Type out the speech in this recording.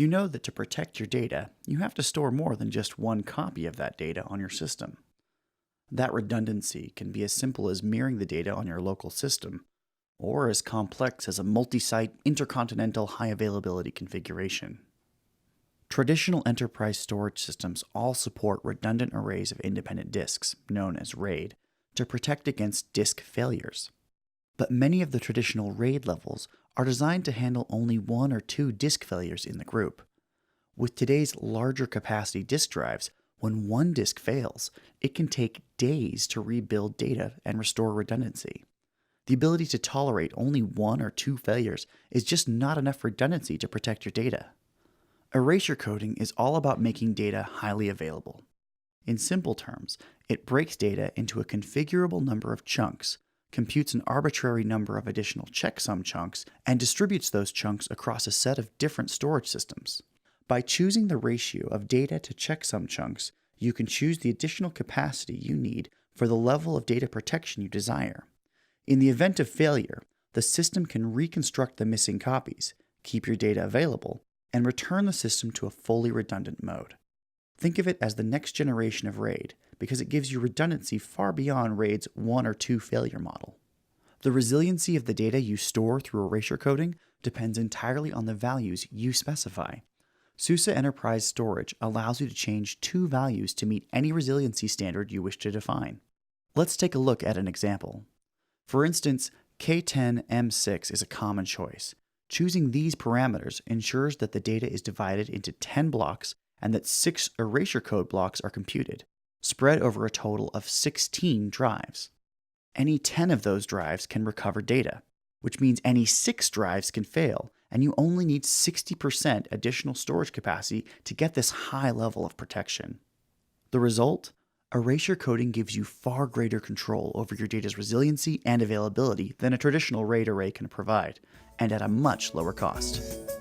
You know that to protect your data, you have to store more than just one copy of that data on your system. That redundancy can be as simple as mirroring the data on your local system, or as complex as a multi-site intercontinental high availability configuration. Traditional enterprise storage systems all support redundant arrays of independent disks, known as RAID, to protect against disk failures. But many of the traditional RAID levels are designed to handle only one or two disk failures in the group. With today's larger capacity disk drives, when one disk fails, it can take days to rebuild data and restore redundancy. The ability to tolerate only one or two failures is just not enough redundancy to protect your data. Erasure coding is all about making data highly available. In simple terms, it breaks data into a configurable number of chunks, computes an arbitrary number of additional checksum chunks, and distributes those chunks across a set of different storage systems. By choosing the ratio of data to checksum chunks, you can choose the additional capacity you need for the level of data protection you desire. In the event of failure, the system can reconstruct the missing copies, keep your data available, and return the system to a fully redundant mode. Think of it as the next generation of RAID, because it gives you redundancy far beyond RAID's one or two failure model. The resiliency of the data you store through erasure coding depends entirely on the values you specify. SUSE Enterprise Storage allows you to change two values to meet any resiliency standard you wish to define. Let's take a look at an example. For instance, K10M6 is a common choice. Choosing these parameters ensures that the data is divided into 10 blocks and that 6 erasure code blocks are computed, spread over a total of 16 drives. Any 10 of those drives can recover data, which means any 6 drives can fail, and you only need 60% additional storage capacity to get this high level of protection. The result? Erasure coding gives you far greater control over your data's resiliency and availability than a traditional RAID array can provide, and at a much lower cost.